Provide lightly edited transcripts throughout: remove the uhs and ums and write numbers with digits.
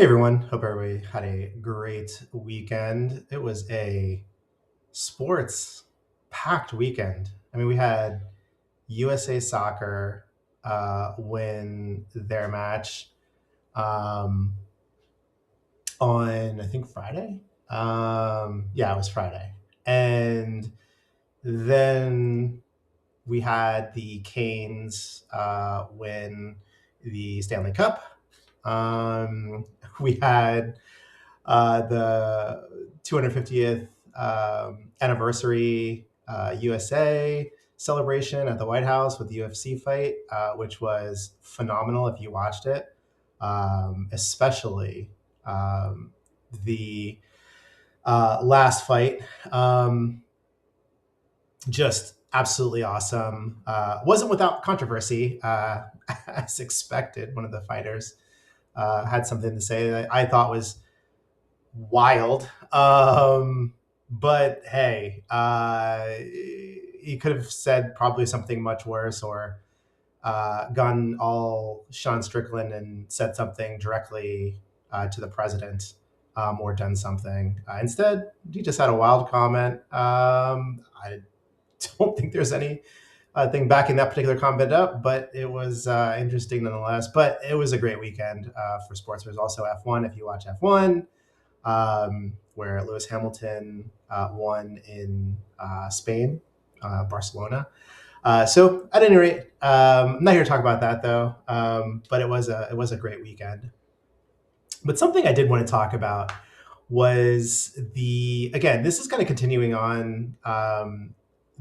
Hey everyone, hope everybody had a great weekend. It was a sports packed weekend. I mean, we had USA Soccer win their match um, on, I think, Friday. Yeah, it was Friday. And then we had the Canes win the Stanley Cup. We had the 250th anniversary USA celebration at the White House with the UFC fight, which was phenomenal if you watched it, especially the last fight. Just absolutely awesome. Wasn't without controversy, as expected. One of the fighters had something to say that I thought was wild. But hey, he could have said probably something much worse or gone all Sean Strickland and said something directly to the president or done something. Instead, he just had a wild comment. I don't think there's any thing backing that particular comment up, but it was interesting nonetheless. But it was a great weekend for sports. There's also F1 if you watch F1 where Lewis Hamilton won in Spain, Barcelona. So at any rate, I'm not here to talk about that though. But it was a great weekend. But something I did want to talk about was again, this is kind of continuing on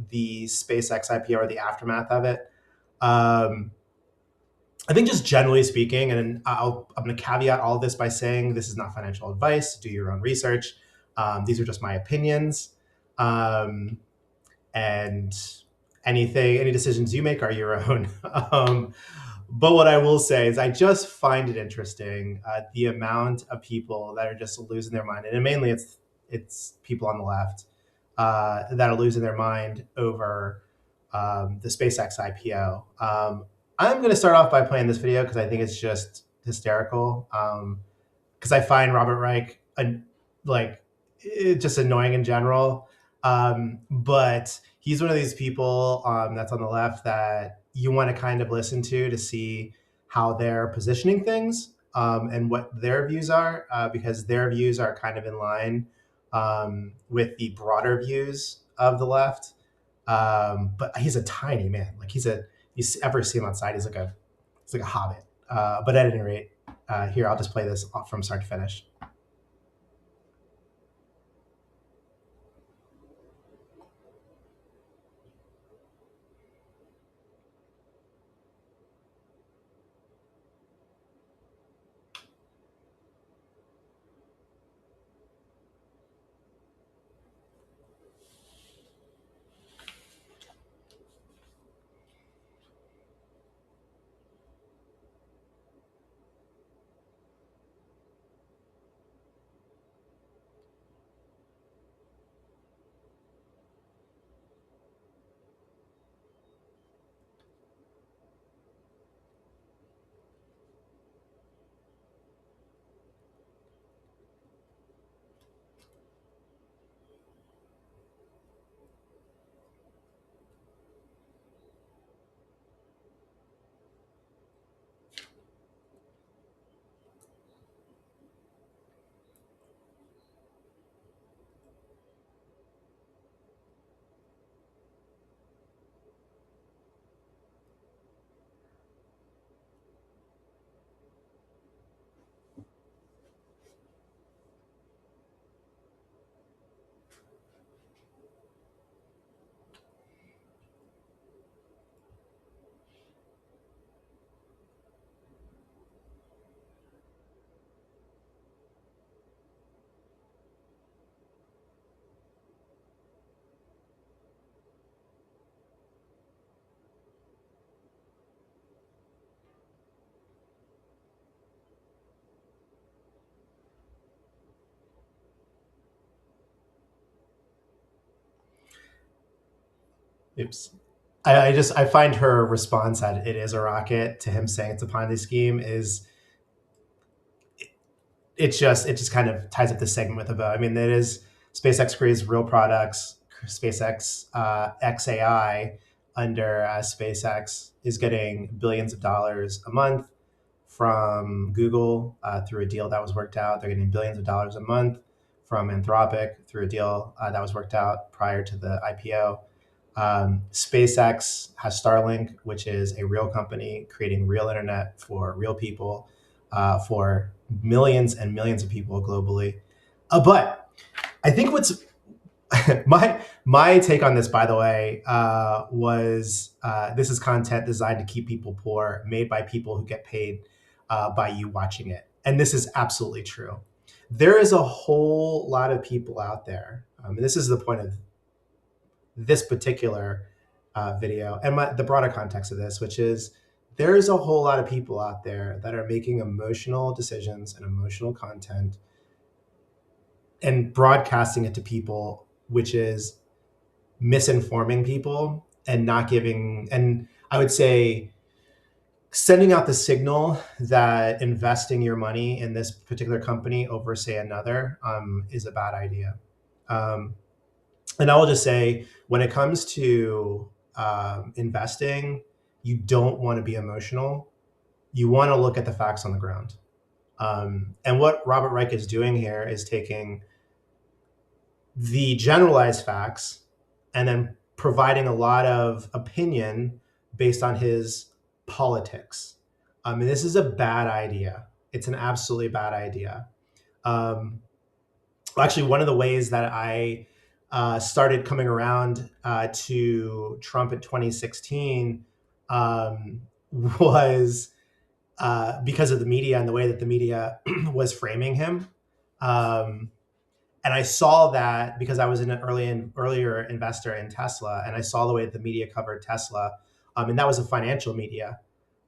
the SpaceX IPO or the aftermath of it. Um, I think just generally speaking, and I'm going to caveat all of this by saying this is not financial advice. Do your own research. These are just my opinions, um, and any decisions you make are your own. But what I will say is, I just find it interesting the amount of people that are just losing their mind, and mainly it's people on the left that are losing their mind over the SpaceX IPO. I'm going to start off by playing this video because I think it's just hysterical. Because I find Robert Reich like just annoying in general. But he's one of these people that's on the left that you want to kind of listen to see how they're positioning things and what their views are, because their views are kind of in line with the broader views of the left. But he's a tiny man. Like you ever see him outside, he's like a hobbit. But at any rate, here I'll just play this from start to finish. Oops. I find her response that it is a rocket to him saying it's a Ponzi scheme it just kind of ties up this segment with a bow. I mean, it is SpaceX creates real products. SpaceX XAI under SpaceX is getting billions of dollars a month from Google through a deal that was worked out. They're getting billions of dollars a month from Anthropic through a deal that was worked out prior to the IPO. SpaceX has Starlink, which is a real company creating real internet for real people, for millions and millions of people globally. But I think what's my take on this, by the way, was this is content designed to keep people poor, made by people who get paid by you watching it, and this is absolutely true. There is a whole lot of people out there, and this is the point of this particular video and the broader context of this, which is there's a whole lot of people out there that are making emotional decisions and emotional content and broadcasting it to people, which is misinforming people and not giving, and I would say sending out the signal that investing your money in this particular company over, say, another is a bad idea. And I will just say, when it comes to investing, you don't want to be emotional. You want to look at the facts on the ground. And what Robert Reich is doing here is taking the generalized facts and then providing a lot of opinion based on his politics. And this is a bad idea. It's an absolutely bad idea. Actually, one of the ways that I started coming around to Trump in 2016 was because of the media and the way that the media was framing him. And I saw that because I was an earlier investor in Tesla, and I saw the way that the media covered Tesla, and that was a financial media.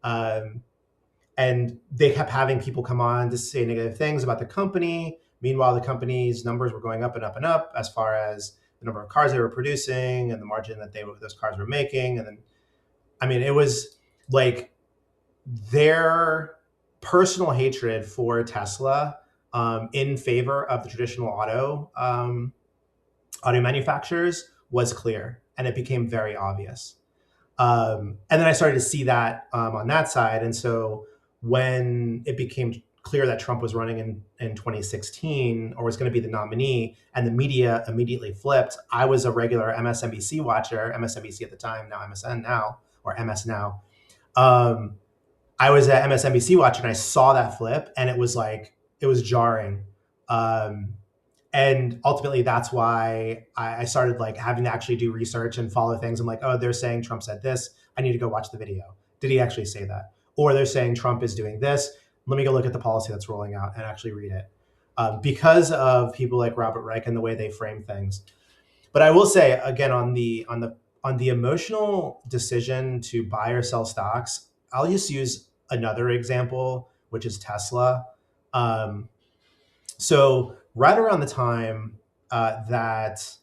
And they kept having people come on to say negative things about the company. Meanwhile, the company's numbers were going up and up and up as far as the number of cars they were producing and the margin that those cars were making. And then, I mean, it was like their personal hatred for Tesla in favor of the traditional auto manufacturers was clear, and it became very obvious. And then I started to see that on that side. And so when it became clear that Trump was running in 2016 or was going to be the nominee, and the media immediately flipped, I was a regular MSNBC watcher, MSNBC at the time, now MSN now, or MS now. I was at MSNBC watcher, and I saw that flip, and it was jarring. And ultimately, that's why I started like having to actually do research and follow things. I'm like, oh, they're saying Trump said this. I need to go watch the video. Did he actually say that? Or they're saying Trump is doing this. Let me go look at the policy that's rolling out and actually read it. Because of people like Robert Reich and the way they frame things. But I will say again, on the emotional decision to buy or sell stocks, I'll just use another example, which is Tesla. So right around the time that,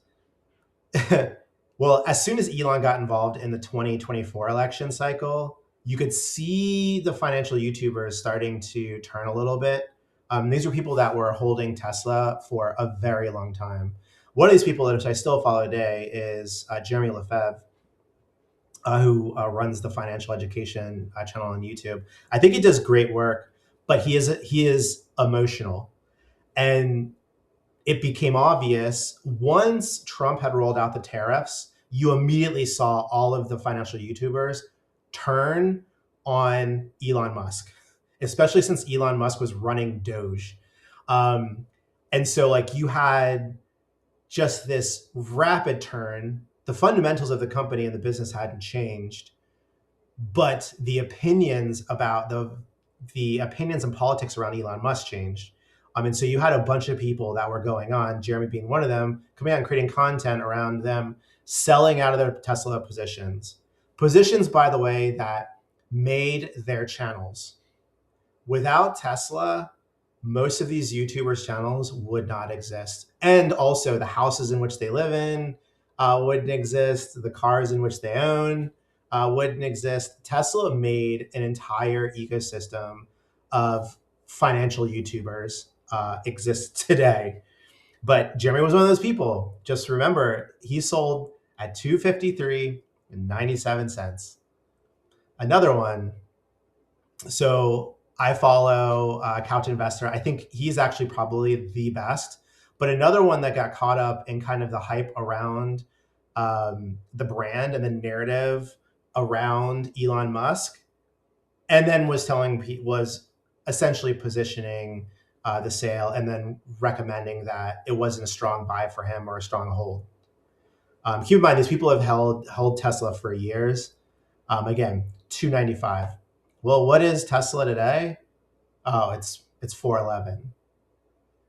well, as soon as Elon got involved in the 2024 election cycle, you could see the financial YouTubers starting to turn a little bit. These were people that were holding Tesla for a very long time. One of these people that I still follow today is Jeremy Lefebvre, who runs the financial education channel on YouTube. I think he does great work, but he is emotional. And it became obvious once Trump had rolled out the tariffs, you immediately saw all of the financial YouTubers turn on Elon Musk, especially since Elon Musk was running Doge. And so like you had just this rapid turn. The fundamentals of the company and the business hadn't changed, but the opinions about the opinions and politics around Elon Musk changed. And so you had a bunch of people that were going on, Jeremy being one of them, coming out and creating content around them selling out of their Tesla positions. Positions, by the way, that made their channels. Without Tesla, most of these YouTubers' channels would not exist. And also the houses in which they live in wouldn't exist. The cars in which they own wouldn't exist. Tesla made an entire ecosystem of financial YouTubers exists today. But Jeremy was one of those people. Just remember, he sold at 253 and 97 cents. Another one. So I follow Couch Investor. I think he's actually probably the best. But another one that got caught up in kind of the hype around the brand and the narrative around Elon Musk, and then was essentially positioning the sale and then recommending that it wasn't a strong buy for him or a strong hold. Keep in mind, these people have held Tesla for years. Again, 295. Well, what is Tesla today? Oh, it's 411.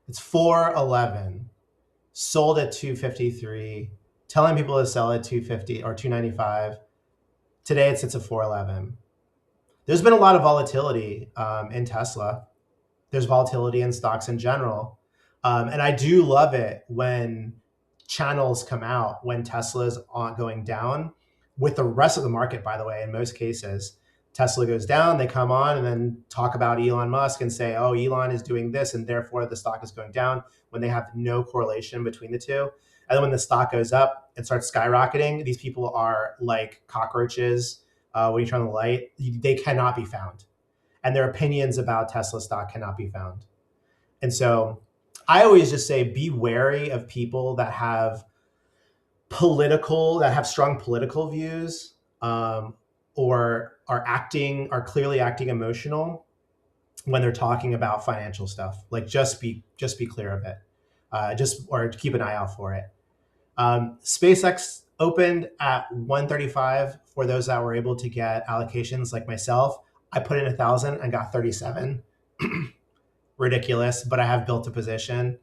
It's 411. Sold at 253. Telling people to sell at 250 or 295. Today it sits at 411. There's been a lot of volatility in Tesla. There's volatility in stocks in general. And I do love it when channels come out when Tesla's going down with the rest of the market, by the way, in most cases. Tesla goes down, they come on and then talk about Elon Musk and say, oh, Elon is doing this and therefore the stock is going down, when they have no correlation between the two. And then when the stock goes up and starts skyrocketing, these people are like cockroaches when you turn on the light. They cannot be found. And their opinions about Tesla stock cannot be found. And so I always just say, be wary of people that have strong political views, or are clearly acting emotional when they're talking about financial stuff. Like just be clear of it, or keep an eye out for it. SpaceX opened at 135 for those that were able to get allocations like myself. I put in 1,000 and got 37. Ridiculous, but I have built a position.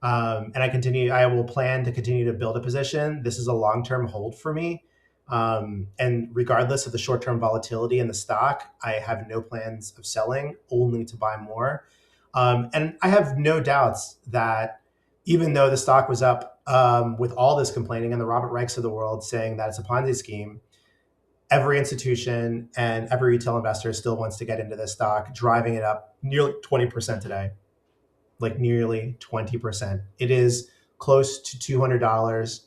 And I will plan to continue to build a position. This is a long-term hold for me. And regardless of the short-term volatility in the stock, I have no plans of selling, only to buy more. And I have no doubts that even though the stock was up with all this complaining and the Robert Reichs of the world saying that it's a Ponzi scheme, every institution and every retail investor still wants to get into this stock, driving it up nearly 20% today. Like nearly 20%. It is close to $200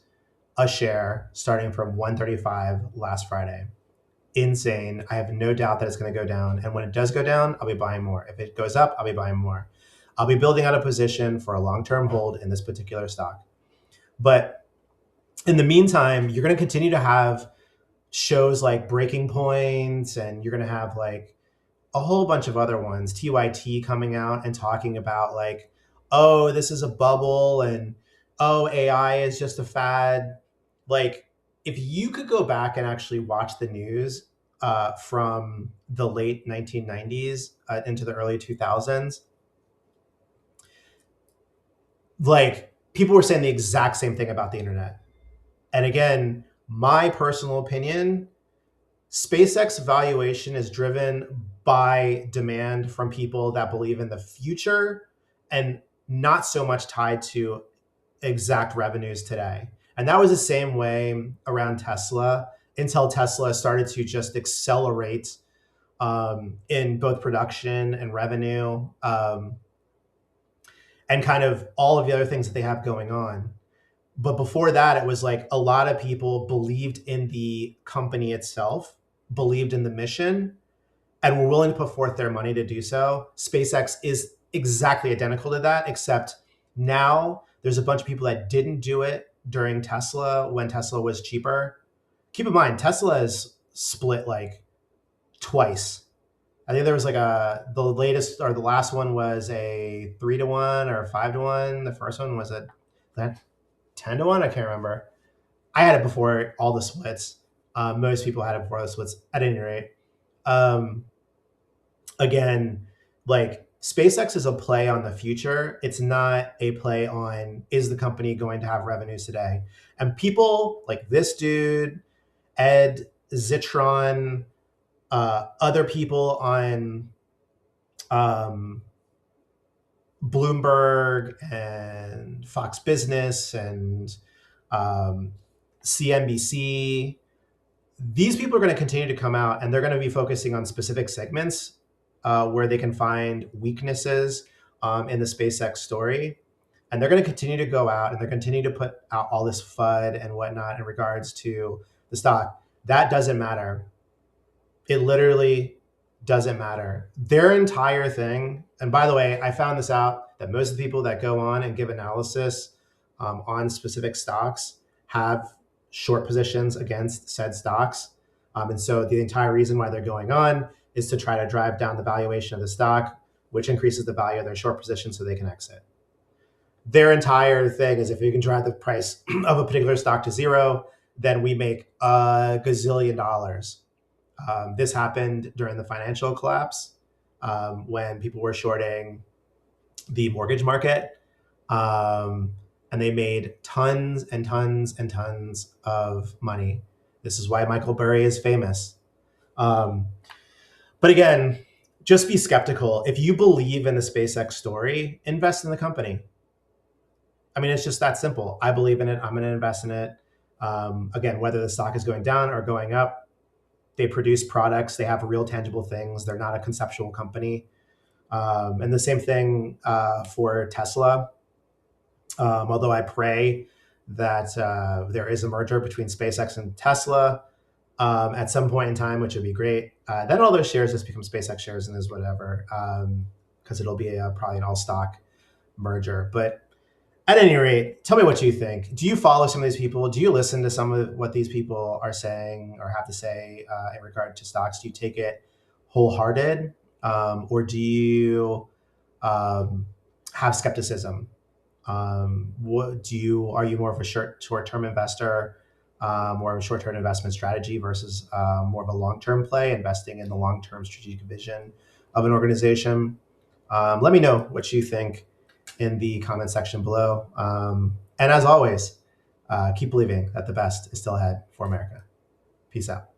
a share, starting from 135 last Friday. Insane. I have no doubt that it's going to go down. And when it does go down, I'll be buying more. If it goes up, I'll be buying more. I'll be building out a position for a long-term hold in this particular stock. But in the meantime, you're going to continue to have shows like Breaking Points, and you're going to have like a whole bunch of other ones, TYT coming out and talking about like, oh, this is a bubble, and oh, AI is just a fad. Like, if you could go back and actually watch the news from the late 1990s into the early 2000s, like people were saying the exact same thing about the internet. And again, my personal opinion, SpaceX valuation is driven by demand from people that believe in the future and not so much tied to exact revenues today. And that was the same way around Tesla until Tesla started to just accelerate in both production and revenue, and kind of all of the other things that they have going on. But before that, it was like a lot of people believed in the company itself, believed in the mission, and were willing to put forth their money to do so. SpaceX is exactly identical to that, except now there's a bunch of people that didn't do it during Tesla when Tesla was cheaper. Keep in mind, Tesla is split like twice. I think there was like the latest or the last one was a 3-to-1 or 5-to-1. The first one was a 10-to-1. I can't remember. I had it before all the splits. Most people had it before the splits at any rate. Again, like SpaceX is a play on the future. It's not a play on, is the company going to have revenues today? And people like this dude, Ed Zitron, other people on Bloomberg and Fox Business and CNBC, these people are going to continue to come out and they're going to be focusing on specific segments where they can find weaknesses in the SpaceX story. And they're going to continue to go out and they're going to continue to put out all this FUD and whatnot in regards to the stock. That doesn't matter. It literally doesn't matter. Their entire thing, and by the way, I found this out that most of the people that go on and give analysis on specific stocks have short positions against said stocks. And so the entire reason why they're going on is to try to drive down the valuation of the stock, which increases the value of their short position so they can exit. Their entire thing is if you can drive the price of a particular stock to zero, then we make a gazillion dollars. This happened during the financial collapse when people were shorting the mortgage market. And they made tons and tons and tons of money. This is why Michael Burry is famous. But again, just be skeptical. If you believe in the SpaceX story, invest in the company. I mean, it's just that simple. I believe in it. I'm going to invest in it. Again, whether the stock is going down or going up, they produce products. They have real tangible things. They're not a conceptual company. And the same thing for Tesla. Although I pray that there is a merger between SpaceX and Tesla at some point in time, which would be great. Then all those shares just become SpaceX shares and is whatever, because it'll be probably an all-stock merger. But at any rate, tell me what you think. Do you follow some of these people? Do you listen to some of what these people are saying or have to say in regard to stocks? Do you take it wholehearted, or do you have skepticism? Are you more of a short-term investor, more of a short-term investment strategy versus more of a long-term play, investing in the long-term strategic vision of an organization? Let me know what you think in the comment section below. And as always, keep believing that the best is still ahead for America. Peace out.